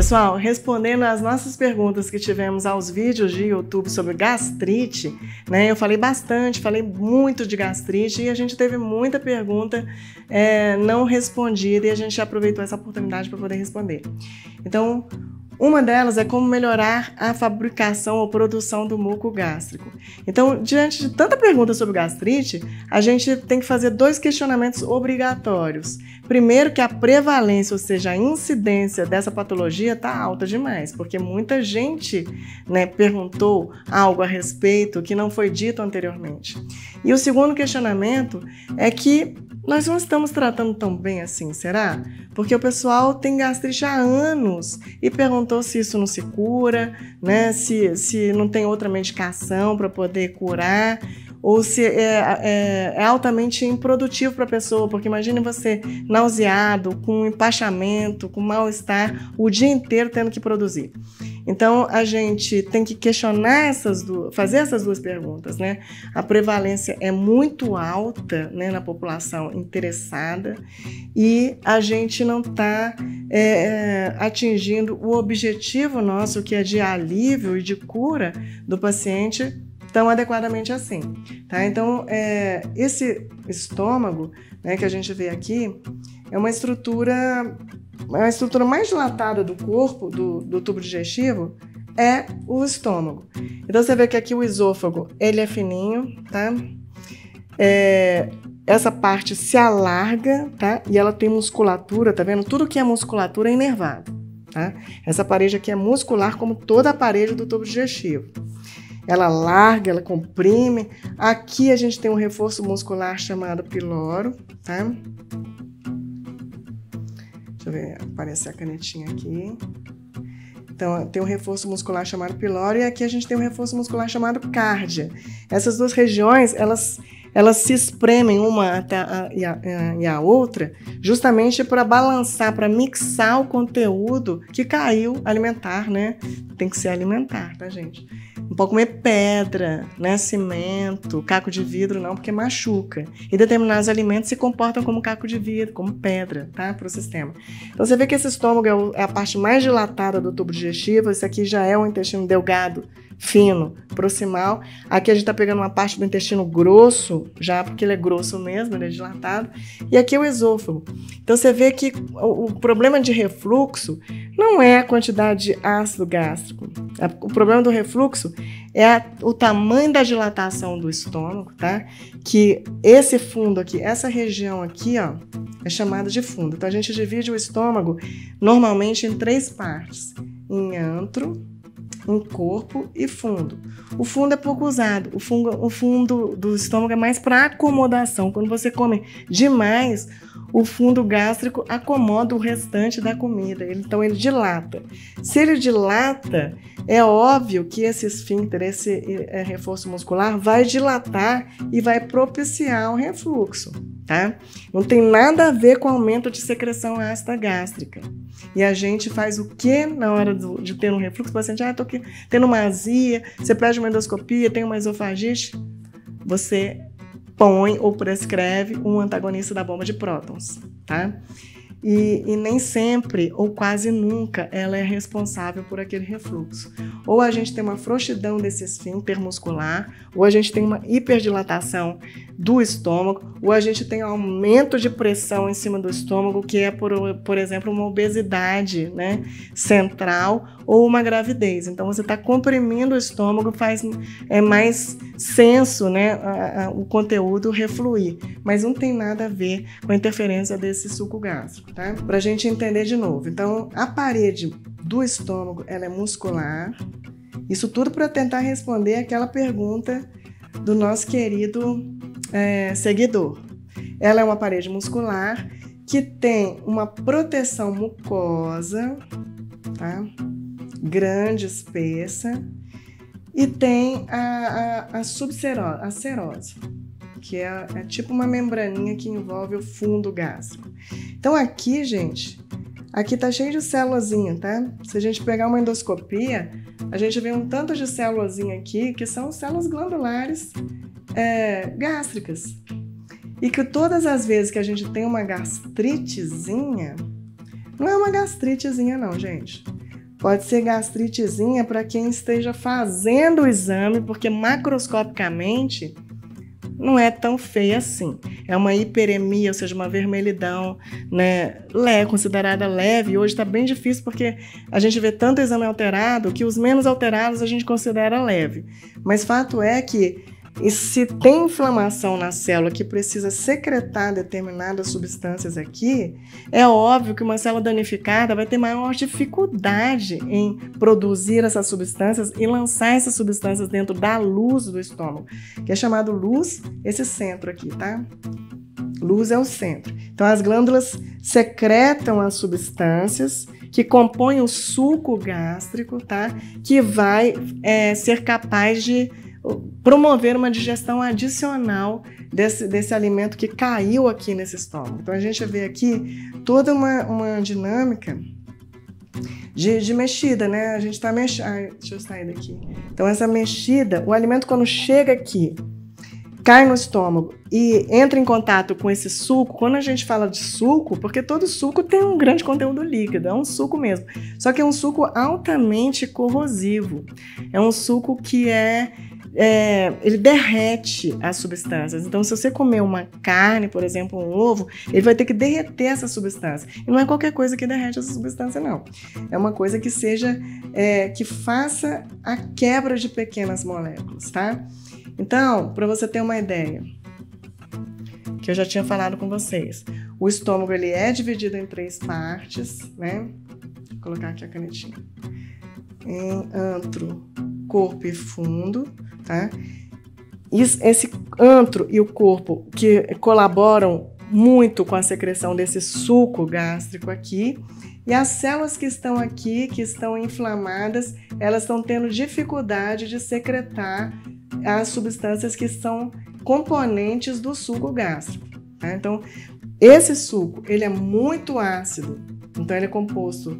Pessoal, respondendo às nossas perguntas que tivemos aos vídeos de YouTube sobre gastrite, né? Eu falei muito de gastrite e a gente teve muita pergunta não respondida e a gente aproveitou essa oportunidade para poder responder. Então, uma delas é como melhorar a fabricação ou produção do muco gástrico. Então, diante de tanta pergunta sobre gastrite, a gente tem que fazer 2 questionamentos obrigatórios. Primeiro, que a prevalência, ou seja, a incidência dessa patologia está alta demais, porque muita gente, né, perguntou algo a respeito que não foi dito anteriormente. E o segundo questionamento é que nós não estamos tratando tão bem assim, será? Porque o pessoal tem gastrite há anos e perguntou se isso não se cura, né? Se não tem outra medicação para poder curar, ou se é altamente improdutivo para a pessoa, porque imagine você nauseado, com empachamento, com mal-estar, o dia inteiro tendo que produzir. Então, a gente tem que questionar fazer essas 2 perguntas, né? A prevalência é muito alta, né, na população interessada e a gente não está atingindo o objetivo nosso, que é de alívio e de cura do paciente tão adequadamente assim, tá? Então, esse estômago, né, que a gente vê aqui é uma estrutura mais dilatada do corpo, do tubo digestivo, é o estômago. Então, você vê que aqui o esôfago, ele é fininho, tá? Essa parte se alarga, tá? E ela tem musculatura, tá vendo? Tudo que é musculatura é inervado, tá? Essa parede aqui é muscular, como toda a parede do tubo digestivo. Ela larga, ela comprime. Aqui a gente tem um reforço muscular chamado piloro, tá? Deixa eu ver, aparecer a canetinha aqui. Então, tem um reforço muscular chamado piloro e aqui a gente tem um reforço muscular chamado cárdia. Essas 2 regiões, elas se espremem uma e a outra justamente para balançar, para mixar o conteúdo que caiu alimentar, né? Tem que ser alimentar, tá, gente? Não pode comer pedra, né? Cimento, caco de vidro, não, porque machuca. E determinados alimentos se comportam como caco de vidro, como pedra, tá? Para o sistema. Então, você vê que esse estômago é a parte mais dilatada do tubo digestivo. Esse aqui já é o intestino delgado, fino, proximal. Aqui a gente está pegando uma parte do intestino grosso, já porque ele é grosso mesmo, ele é dilatado. E aqui é o esôfago. Então, você vê que o problema de refluxo não é a quantidade de ácido gástrico. O problema do refluxo é o tamanho da dilatação do estômago, tá? Que esse fundo aqui, essa região aqui, ó, é chamada de fundo. Então, a gente divide o estômago normalmente em 3 partes: em antro, em corpo e fundo. O fundo é pouco usado. O fundo do estômago é mais para acomodação. Quando você come demais, o fundo gástrico acomoda o restante da comida. Então, ele dilata. Se ele dilata, é óbvio que esse esfíncter, esse reforço muscular, vai dilatar e vai propiciar o refluxo, tá? Não tem nada a ver com aumento de secreção ácida gástrica. E a gente faz o que na hora de ter um refluxo? O paciente, tô aqui tendo uma azia, você pede uma endoscopia, tem uma esofagite, você põe ou prescreve um antagonista da bomba de prótons, tá? E nem sempre, ou quase nunca, ela é responsável por aquele refluxo. Ou a gente tem uma frouxidão desse esfíncter muscular, ou a gente tem uma hiperdilatação do estômago, ou a gente tem aumento de pressão em cima do estômago, que é, por exemplo, uma obesidade, né, central, ou uma gravidez. Então, você está comprimindo o estômago, faz mais senso, né, o conteúdo refluir. Mas não tem nada a ver com a interferência desse suco gástrico, tá? Para a gente entender de novo. Então, a parede do estômago, ela é muscular. Isso tudo para tentar responder aquela pergunta do nosso querido seguidor. Ela é uma parede muscular que tem uma proteção mucosa, tá? Grande, espessa, e tem a serose, que é tipo uma membraninha que envolve o fundo gástrico. Então aqui, gente, aqui tá cheio de célulazinha, tá? Se a gente pegar uma endoscopia, a gente vê um tanto de célulazinha aqui, que são células glandulares gástricas. E que todas as vezes que a gente tem uma gastritezinha, não é uma gastritezinha não, gente. pode ser gastritezinha para quem esteja fazendo o exame, porque macroscopicamente não é tão feia assim. É uma hiperemia, ou seja, uma vermelhidão, né, considerada leve. Hoje está bem difícil porque a gente vê tanto exame alterado que os menos alterados a gente considera leve. Mas fato é que se tem inflamação na célula que precisa secretar determinadas substâncias aqui, é óbvio que uma célula danificada vai ter maior dificuldade em produzir essas substâncias e lançar essas substâncias dentro da luz do estômago, que é chamado luz, esse centro aqui, tá? Luz é o centro. Então, as glândulas secretam as substâncias que compõem o suco gástrico, tá? Que vai ser capaz de promover uma digestão adicional desse alimento que caiu aqui nesse estômago. Então, a gente vê aqui toda uma dinâmica de mexida, né? A gente está mexendo... deixa eu sair daqui. Então, essa mexida, o alimento quando chega aqui, cai no estômago e entra em contato com esse suco. Quando a gente fala de suco, porque todo suco tem um grande conteúdo líquido, é um suco mesmo. Só que é um suco altamente corrosivo. É um suco que ele derrete as substâncias. Então, se você comer uma carne, por exemplo, um ovo, ele vai ter que derreter essa substância. E não é qualquer coisa que derrete essa substância, não. É uma coisa que que faça a quebra de pequenas moléculas, tá? Então, para você ter uma ideia, que eu já tinha falado com vocês, o estômago ele é dividido em 3 partes, né? Vou colocar aqui a canetinha. Em antro, corpo e fundo, tá? Esse antro e o corpo que colaboram muito com a secreção desse suco gástrico aqui, e as células que estão aqui, que estão inflamadas, elas estão tendo dificuldade de secretar as substâncias que são componentes do suco gástrico, tá? Então, esse suco, ele é muito ácido, então ele é composto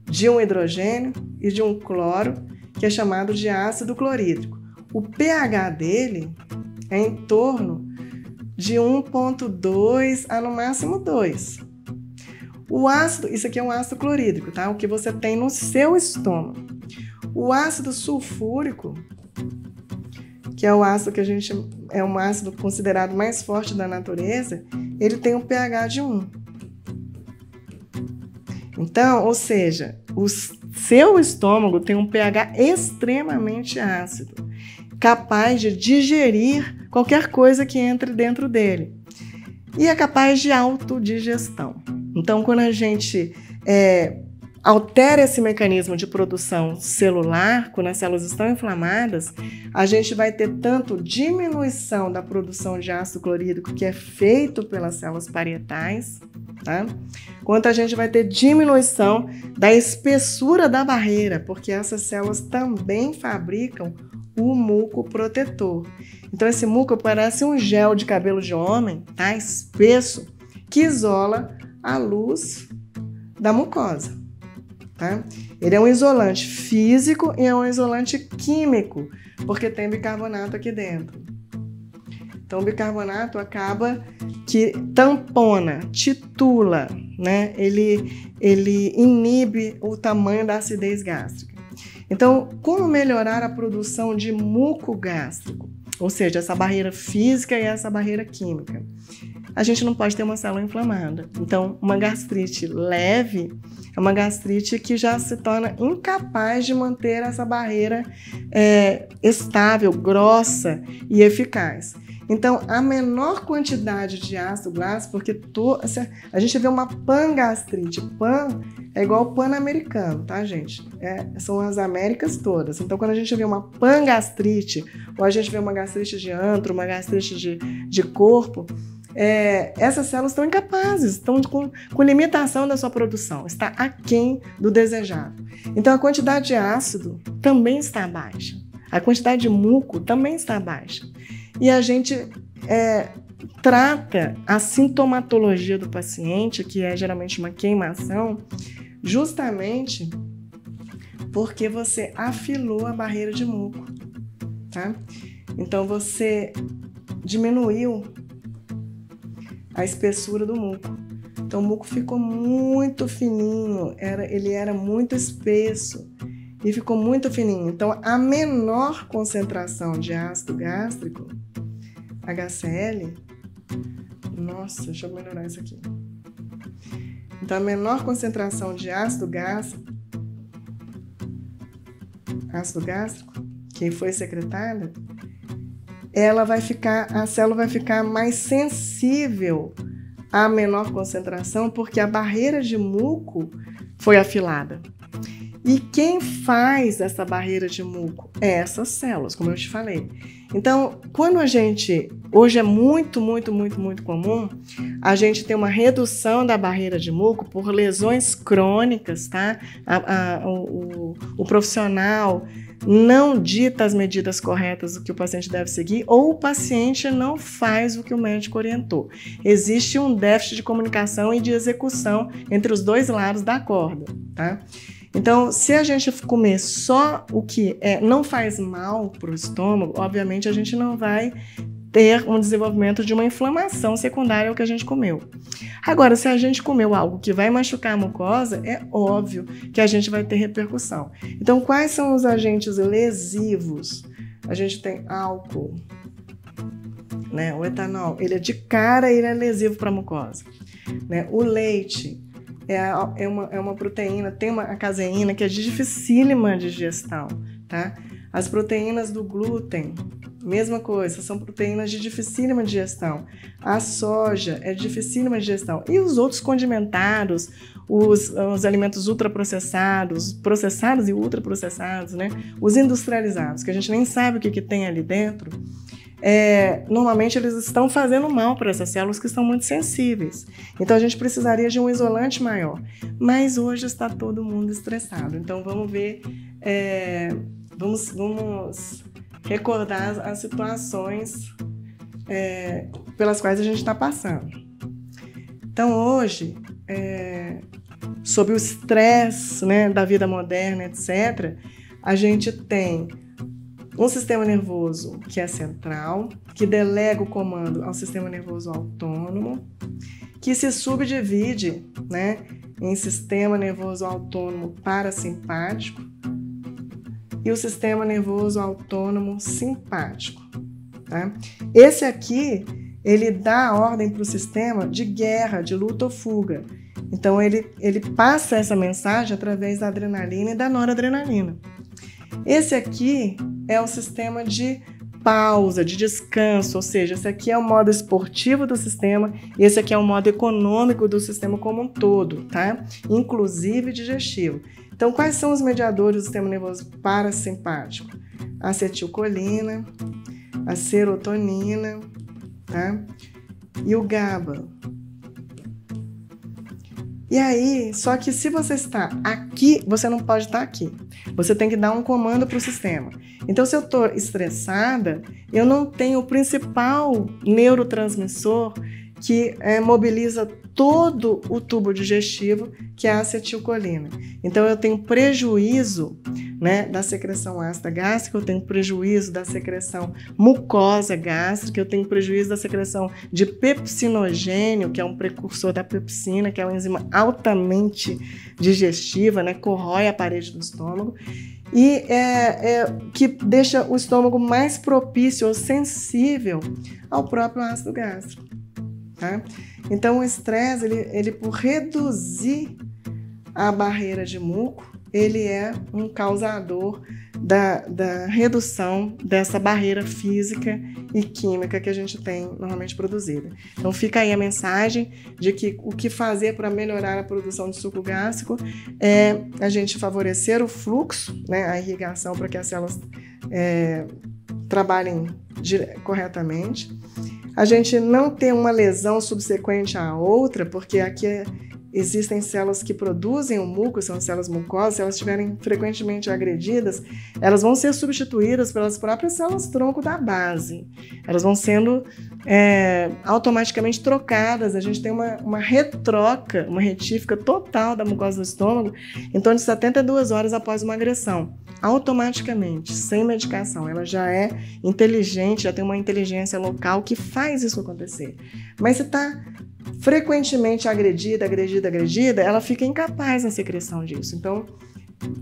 de um hidrogênio e de um cloro, que é chamado de ácido clorídrico. O pH dele é em torno de 1,2 a no máximo 2. O ácido, isso aqui é um ácido clorídrico, tá? O que você tem no seu estômago. O ácido sulfúrico, que é o ácido que é um ácido considerado mais forte da natureza, ele tem um pH de 1. Então, ou seja, o seu estômago tem um pH extremamente ácido, capaz de digerir qualquer coisa que entre dentro dele. E é capaz de autodigestão. Então, quando a gente altera esse mecanismo de produção celular, quando as células estão inflamadas, a gente vai ter tanto diminuição da produção de ácido clorídrico, que é feito pelas células parietais, tá? Quanto a gente vai ter diminuição da espessura da barreira, porque essas células também fabricam o muco protetor. Então, esse muco parece um gel de cabelo de homem, tá? Espesso, que isola a luz da mucosa, tá? Ele é um isolante físico e é um isolante químico, porque tem bicarbonato aqui dentro. Então, o bicarbonato acaba que tampona, titula, né? Ele inibe o tamanho da acidez gástrica. Então, como melhorar a produção de muco gástrico? Ou seja, essa barreira física e essa barreira química. A gente não pode ter uma célula inflamada. Então, uma gastrite leve é uma gastrite que já se torna incapaz de manter essa barreira estável, grossa e eficaz. Então, a menor quantidade de ácido gástrico, porque a gente vê uma pangastrite. Pan é igual o pan-americano, tá, gente? São as Américas todas. Então, quando a gente vê uma pangastrite, ou a gente vê uma gastrite de antro, uma gastrite de corpo, essas células estão incapazes, estão com limitação da sua produção, está aquém do desejado. Então, a quantidade de ácido também está baixa, a quantidade de muco também está baixa. E a gente trata a sintomatologia do paciente, que é geralmente uma queimação, justamente porque você afilou a barreira de muco, tá? Então, você diminuiu a espessura do muco. Então o muco ficou muito fininho, ele era muito espesso e ficou muito fininho. Então a menor concentração de ácido gástrico, HCl, nossa, deixa eu melhorar isso aqui. Então a menor concentração de ácido gástrico que foi secretada, a célula vai ficar mais sensível à menor concentração, porque a barreira de muco foi afilada. E quem faz essa barreira de muco? É essas células, como eu te falei. Então, quando hoje é muito comum, a gente ter uma redução da barreira de muco por lesões crônicas, tá? O profissional não dita as medidas corretas do que o paciente deve seguir, ou o paciente não faz o que o médico orientou. Existe um déficit de comunicação e de execução entre os dois lados da corda, tá? Então, se a gente comer só o que não faz mal para o estômago, obviamente a gente não vai ter um desenvolvimento de uma inflamação secundária ao que a gente comeu. Agora, se a gente comeu algo que vai machucar a mucosa, é óbvio que a gente vai ter repercussão. Então, quais são os agentes lesivos? A gente tem álcool, né? O etanol, ele é lesivo para a mucosa, né? O leite é uma proteína, tem a caseína, que é dificílima de digestão, tá? As proteínas do glúten, mesma coisa, são proteínas de dificílima digestão. A soja é dificílima de digestão. E os outros condimentados, os alimentos ultraprocessados, processados e ultraprocessados, né? Os industrializados, que a gente nem sabe o que tem ali dentro, normalmente eles estão fazendo mal para essas células que estão muito sensíveis. Então a gente precisaria de um isolante maior. Mas hoje está todo mundo estressado. Então vamos ver, vamos recordar as situações pelas quais a gente está passando. Então hoje, sob o estresse, né, da vida moderna, etc., a gente tem um sistema nervoso que é central, que delega o comando ao sistema nervoso autônomo, que se subdivide, né, em sistema nervoso autônomo parasimpático e o sistema nervoso autônomo simpático. Tá? Esse aqui, ele dá a ordem para o sistema de guerra, de luta ou fuga. Então, ele passa essa mensagem através da adrenalina e da noradrenalina. Esse aqui é o sistema de pausa, de descanso, ou seja, esse aqui é o modo esportivo do sistema e esse aqui é o modo econômico do sistema como um todo, tá? Inclusive digestivo. Então, quais são os mediadores do sistema nervoso parasimpático? A acetilcolina, a serotonina, tá? E o GABA. E aí, só que se você está aqui, você não pode estar aqui. Você tem que dar um comando para o sistema. Então, se eu estou estressada, eu não tenho o principal neurotransmissor que mobiliza todo o tubo digestivo, que é a acetilcolina. Então, eu tenho prejuízo, né, da secreção ácida gástrica, eu tenho prejuízo da secreção mucosa gástrica, eu tenho prejuízo da secreção de pepsinogênio, que é um precursor da pepsina, que é uma enzima altamente digestiva, né, corrói a parede do estômago, e que deixa o estômago mais propício ou sensível ao próprio ácido gástrico. Tá? Então, o estresse, ele por reduzir a barreira de muco, ele é um causador da redução dessa barreira física e química que a gente tem normalmente produzida. Então, fica aí a mensagem de que o que fazer para melhorar a produção de suco gástrico é a gente favorecer o fluxo, né, a irrigação, para que as células trabalhem corretamente. A gente não ter uma lesão subsequente à outra, porque aqui existem células que produzem o muco, são células mucosas. Se elas estiverem frequentemente agredidas, elas vão ser substituídas pelas próprias células tronco da base. Elas vão sendo automaticamente trocadas. A gente tem uma retroca, uma retífica total da mucosa do estômago em torno de 72 horas após uma agressão. Automaticamente, sem medicação. Ela já é inteligente, já tem uma inteligência local que faz isso acontecer. Mas se está frequentemente agredida, ela fica incapaz na secreção disso. Então,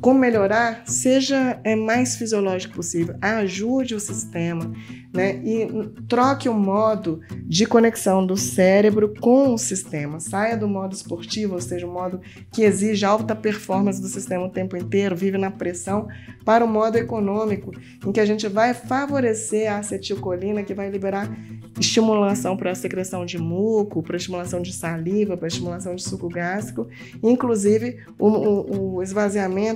como melhorar? Seja mais fisiológico possível, ajude o sistema, né? E troque o modo de conexão do cérebro com o sistema. Saia do modo esportivo, ou seja, o modo que exige alta performance do sistema o tempo inteiro, vive na pressão, para o modo econômico, em que a gente vai favorecer a acetilcolina, que vai liberar estimulação para a secreção de muco, para a estimulação de saliva, para a estimulação de suco gástrico, inclusive o esvaziamento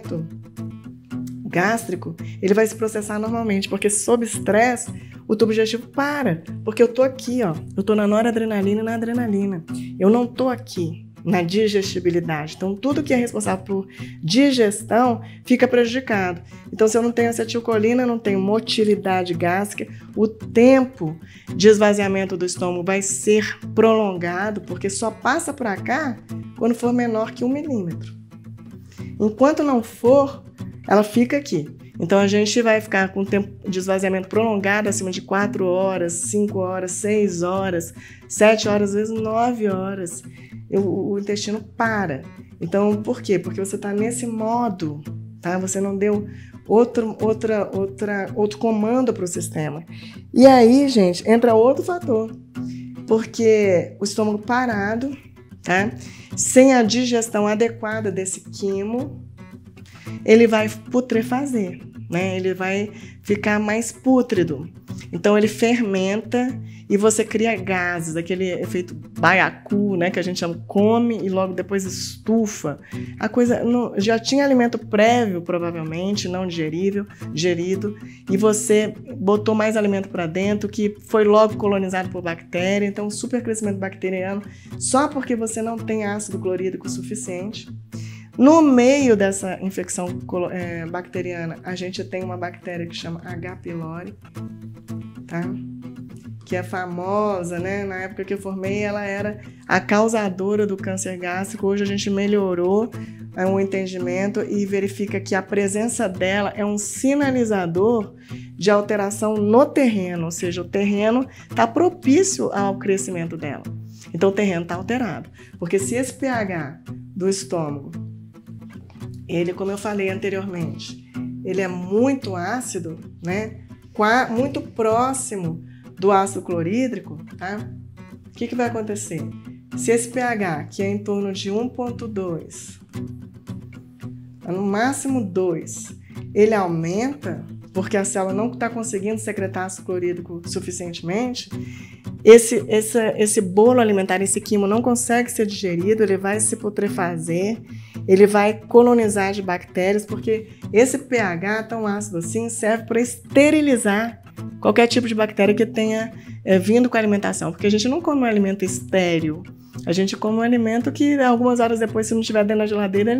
gástrico, ele vai se processar normalmente, porque sob estresse o tubo digestivo para, porque eu tô aqui, ó, eu tô na noradrenalina e na adrenalina, eu não tô aqui na digestibilidade. Então, tudo que é responsável por digestão fica prejudicado. Então, se eu não tenho acetilcolina, não tenho motilidade gástrica, o tempo de esvaziamento do estômago vai ser prolongado, porque só passa para cá quando for menor que 1 milímetro. Enquanto não for, ela fica aqui. Então, a gente vai ficar com tempo de esvaziamento prolongado, acima de 4 horas, 5 horas, 6 horas, 7 horas, às vezes 9 horas. O intestino para. Então, por quê? Porque você está nesse modo, tá? Você não deu outro comando para o sistema. E aí, gente, entra outro fator. Porque o estômago parado, tá? Sem a digestão adequada desse quimo, ele vai putrefazer, né? Ele vai ficar mais pútrido. Então, ele fermenta e você cria gases, aquele efeito baiacu, né? Que a gente chama, come e logo depois estufa. A coisa já tinha alimento prévio, provavelmente, não digerido, e você botou mais alimento para dentro, que foi logo colonizado por bactéria. Então, super crescimento bacteriano, só porque você não tem ácido clorídrico suficiente. No meio dessa infecção bacteriana, a gente tem uma bactéria que chama H. pylori, tá? Que é famosa, né? Na época que eu formei, ela era a causadora do câncer gástrico. Hoje a gente melhorou o entendimento e verifica que a presença dela é um sinalizador de alteração no terreno, ou seja, o terreno está propício ao crescimento dela. Então o terreno está alterado, porque se esse pH do estômago, ele, como eu falei anteriormente, ele é muito ácido, né? Muito próximo do ácido clorídrico, tá? O que vai acontecer? Se esse pH, que é em torno de 1,2, no máximo 2, ele aumenta, porque a célula não está conseguindo secretar ácido clorídrico suficientemente, esse bolo alimentar, esse quimo não consegue ser digerido, ele vai se putrefazer, ele vai colonizar de bactérias, porque esse pH tão ácido assim serve para esterilizar qualquer tipo de bactéria que tenha vindo com a alimentação, porque a gente não come um alimento estéril, a gente come um alimento que algumas horas depois, se não estiver dentro da geladeira,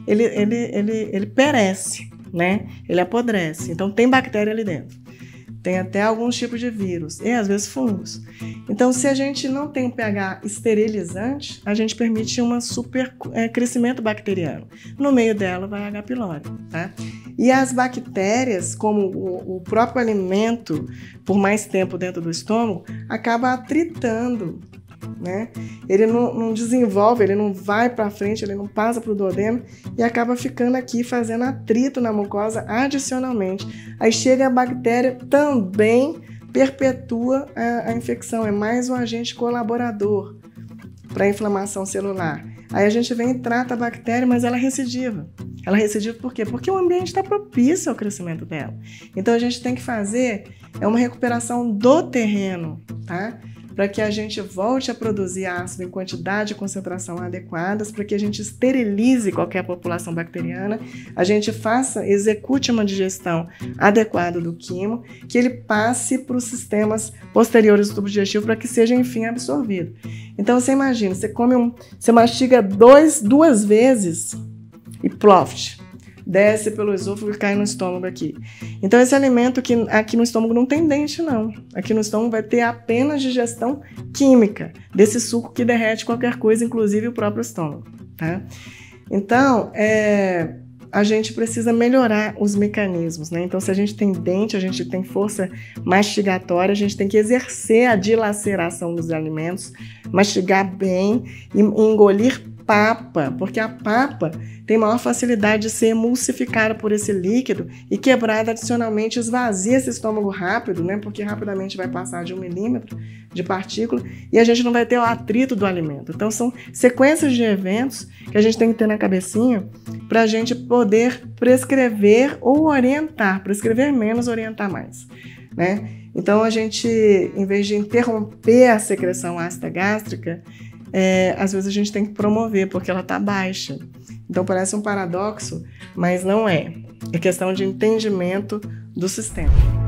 ele perece, né? Ele apodrece. Então tem bactéria ali dentro. Tem até alguns tipos de vírus e às vezes fungos. Então, se a gente não tem um pH esterilizante, a gente permite um super crescimento bacteriano. No meio dela vai H. pylori, tá? E as bactérias, como o próprio alimento, por mais tempo dentro do estômago, acaba atritando, né? Ele não desenvolve, ele não vai para frente, ele não passa para o duodeno e acaba ficando aqui fazendo atrito na mucosa adicionalmente. Aí chega a bactéria, também perpetua a infecção, é mais um agente colaborador para a inflamação celular. Aí a gente vem e trata a bactéria, mas ela é recidiva. Ela é recidiva por quê? Porque o ambiente está propício ao crescimento dela. Então a gente tem que fazer uma recuperação do terreno, tá? Para que a gente volte a produzir ácido em quantidade e concentração adequadas, para que a gente esterilize qualquer população bacteriana, a gente execute uma digestão adequada do quimo, que ele passe para os sistemas posteriores do tubo digestivo para que seja, enfim, absorvido. Então, você imagina, você mastiga duas vezes e ploft, desce pelo esôfago e cai no estômago aqui. Então, esse alimento que aqui no estômago não tem dente, não. Aqui no estômago vai ter apenas digestão química desse suco que derrete qualquer coisa, inclusive o próprio estômago, tá? Então, a gente precisa melhorar os mecanismos, né? Então, se a gente tem dente, a gente tem força mastigatória, a gente tem que exercer a dilaceração dos alimentos, mastigar bem e engolir papa, porque a papa tem maior facilidade de ser emulsificada por esse líquido e quebrada adicionalmente esvazia esse estômago rápido, né? Porque rapidamente vai passar de 1 milímetro de partícula e a gente não vai ter o atrito do alimento. Então são sequências de eventos que a gente tem que ter na cabecinha para a gente poder prescrever ou orientar, prescrever menos, orientar mais, né? Então a gente, em vez de interromper a secreção ácida gástrica, às vezes a gente tem que promover, porque ela está baixa. Então parece um paradoxo, mas não é. É questão de entendimento do sistema.